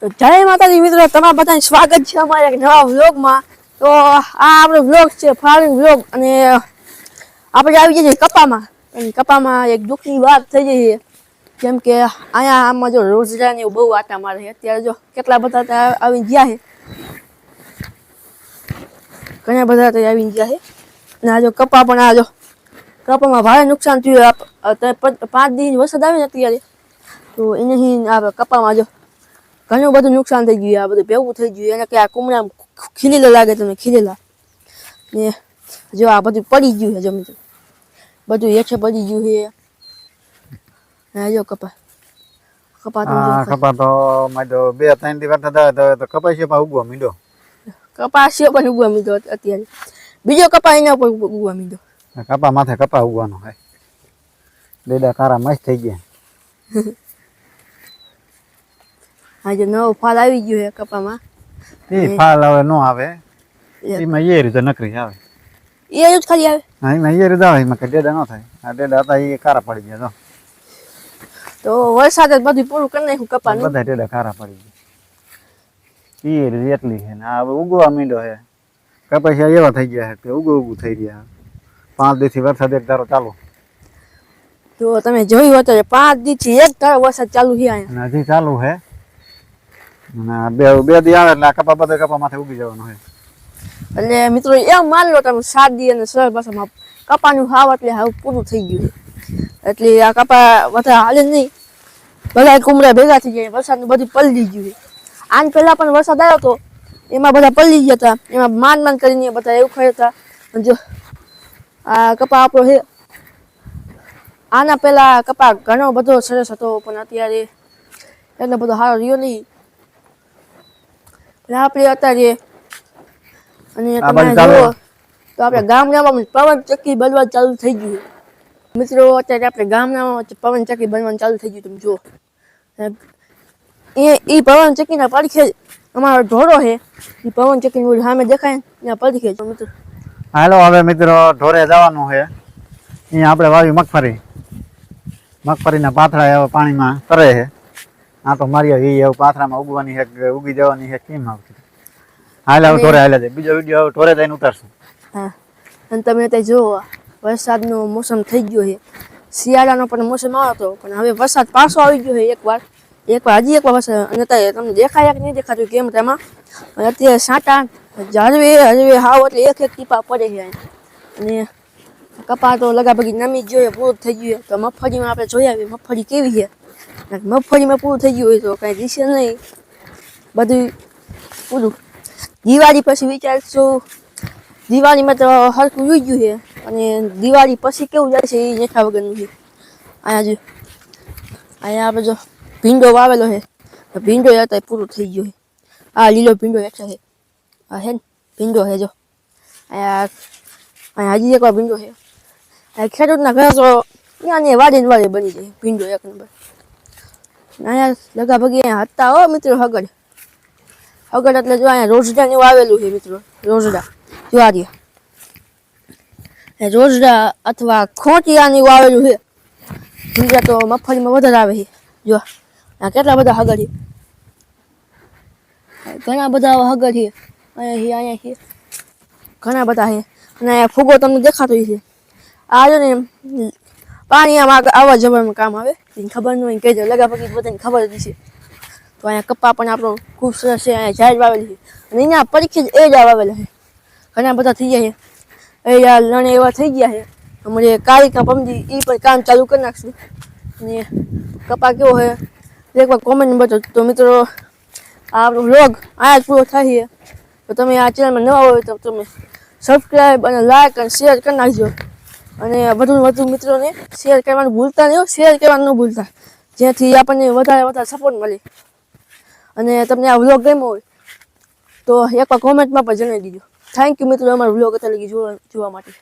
તો જય માતાજી મિત્રો, તમારા બધાનું સ્વાગત છે અમારા એક નવા વ્લોગમાં। તો આ આપણો વ્લોગ છે ફાર્મિંગ વ્લોગ, અને આપણે આવી જઈએ કપામાં। અને કપામાં એક દુઃખની વાત થઈ ગઈ છે, કેમ કે અહીંયા આમાં જો રોજડા ને બહુ આટા મારે છે। અત્યારે જો કેટલા બધા ત્યાં આવી ગયા છે, ઘણા બધા ત્યાં આવી ગયા છે। અને આ જો કપા પણ આ જો કપામાં ભારે નુકસાન થયું। 5 દિવસ વરસાદ આવે ને અત્યારે, તો એનાથી આ કપામાં જો ઘણું બધું નુકસાન થઈ ગયું। આ બધું ભેગું થઈ ગયું, એને કે આ કુમળા ખીલેલા લાગે તમે, ખીલેલા ને જો આ બધું પડી ગયું છે, જમીન બધું હેઠે પડી ગયું છે। હા જો કપા તો માજો 2-3 દી વરસાદ આવે તો કપાસિયા ઉગવા મીંડો, કપાસિયો પણ ઉગવા મીંડો। અત્યારે બીજો કપા એના ઉપર ઉગવા મીંડો, કપા માથે કપા ઉગવાનો હે, ડેડા કારા મસ્ત થઈ ગયા। આજે નવો ફાલ આવી ગયો છે કપામાં। એ ફાલ હવે નો આવે, એમાં એ રીતે નકરી આવે, એ જ ખાલી આવે। હા એમાં એ રીતે આવે, એમાં કઈ ડેડા ન થાય। આ ડેડા હતા એ કારા પડી ગયા, તો વરસાદ જ બધું પૂરું કરી નાખ્યું કપાનું, બધા ડેડા કારા પડી ગયા। એ રીતે એટલી છે ને આ હવે ઉગવા મીંડો છે। કપાસિયા એવા થઈ ગયા છે કે ઉગું થઈ રહ્યા। 5 દિવસથી વરસાદ એક ધારો ચાલુ, તો તમે જોયું હતું 5 દિવસથી એક ધારો વરસાદ ચાલુ છે અહીંયા, હજી ચાલુ છે। બે દી આવે એટલે આ કપા બધા કપા માથે ઉગી જવાનું છે। એટલે મિત્રો એમ માન લો તમે 7 દી અને સરળ ભાષામાં કપાનું હાવ એટલે હાવ પૂરું થઈ ગયું છે। એટલે આ કપા વધારે હાલે નહીં, બધા કુમળા ભેગા થઈ ગયા, વરસાદનું બધું પલળી ગયું છે। આન પહેલા પણ વરસાદ આવ્યો હતો, એમાં બધા પલળી ગયા હતા, એમાં માંડ કરીને બધા એવું ખાતા। જો આ કપા આપણો છે, આના પહેલા કપા ઘણો બધો સરસ હતો, પણ અત્યારે એટલો બધો સારો રહ્યો નહીં। આપણે અત્યારે અને તમે જુઓ તો આપણે ગામડામાં પવન ચક્કી બનવા ચાલુ થઈ ગયું છે મિત્રો। અત્યારે આપણે ગામડામાં પવન ચક્કી બનવાનું ચાલુ થઈ ગયું, તમે જુઓ એ પવન ચક્કીના પડખે અમારો ઢોરો છે, એ પવન ચક્કી સામે દેખાય ને પડખે મિત્રો। હાલો હવે મિત્રો ઢોરે જવાનું છે। અહીંયા આપણે વાવી મગફળીના પાથરા હવે પાણીમાં કરે છે। આ તો મારી હવે પાથરામાં ઉગવાની છે, ઉગી જવાની છે, કેમ આવતી હાલ હવે ઢોરે હાલે છે। બીજો વિડીયો હવે ઢોરે જઈને ઉતારશું। હા, અને તમે ત્યાં જુઓ વરસાદનો મોસમ થઈ ગયો છે, શિયાળાનો પણ મોસમ આવ્યો હતો, પણ હવે વરસાદ પાછો આવી ગયો છે હજી એકવાર વરસાદ। અને અત્યારે તમને દેખાય કે નહીં દેખાતું કેમ તેમાં, અત્યારે સાંટા હળવે હાવ એટલે એક ટીપા પડે છે। અને કપા તો લગાભગી નમી જ જોઈએ, પૂરું થઈ ગયું। તો મગફળીમાં આપણે જોઈ આવીએ મગફળી કેવી છે। મગફળીમાં પૂરું થઈ ગયું હોય તો કાંઈ દિશે નહીં, બધું પૂરું। દિવાળી પછી વિચારશું, દિવાળીમાં તો હરખું જોઈ ગયું છે, અને દિવાળી પછી કેવું જાય છે એ નેખા વગરનું છે। અહીંયા આપણે જો ભીંડો વાવેલો છે, ભીંડો અત્યારે પૂરું થઈ ગયો છે। આ લીલો ભીંડો એટલે છે, આ છે ને ભીંડો છે, જો અહીંયા હજી એકવાર ભીંડો છે। ખેડૂતના ઘર તો ત્યાં વાડે બની જાય ભીંડો એક નંબર। અહીંયા લગાભગી અહીંયા હતા હો મિત્રો હગડ એટલે જો અહીંયા રોજડા ને આવેલું છે મિત્રો। રોજડા જ્વારી રોજડા અથવા ખોટિયાની આવેલું છે। બીજા તો મગફળીમાં વધારે આવે છે। જો આ કેટલા બધા હગડ છે, ઘણા બધા હગડ છે, અહીંયા છે ઘણા બધા છે। અને અહીંયા ફૂગો તમને દેખાતો છે, આ જો ને પાણી આમાં આવવા જવામાં કામ આવે, ખબર ન હોય કહેજો, લગાભગી બધાને ખબર જ છે। તો અહીંયા કપા પણ આપણો ખૂબ સરસ છે, અહીંયા ઝાડ વાવેલી છે, અને એના પરીક્ષે જ એ જ વાવેલા છે, ઘણા બધા થઈ ગયા છે। એ લણે એવા થઈ ગયા છે, અમારે કારિકા પમજી એ પણ કામ ચાલુ કરી નાખશું। અને કપા કેવો છે એકવાર કોમેન્ટ બતાવો। તો મિત્રો આ આપણો વ્લોગ અહીંયા જ પૂરો થાય છે। તો તમે આ ચેનલમાં નવા હોય તો તમે સબસ્ક્રાઈબ અને લાઈક અને શેર કરી નાખજો, અને વધુ મિત્રોને શેર કરવાનું ભૂલતા નહીં, શેર કરવાનું ન ભૂલતા, જેથી આપણને વધારે સપોર્ટ મળે। અને તમને આ વ્લોગ ગમ્યો હોય તો એકવાર કોમેન્ટમાં પણ જણાવી દીજો। થેન્ક યુ મિત્રો અમારો વ્લોગ અત્યારે લગી જોવા માટે।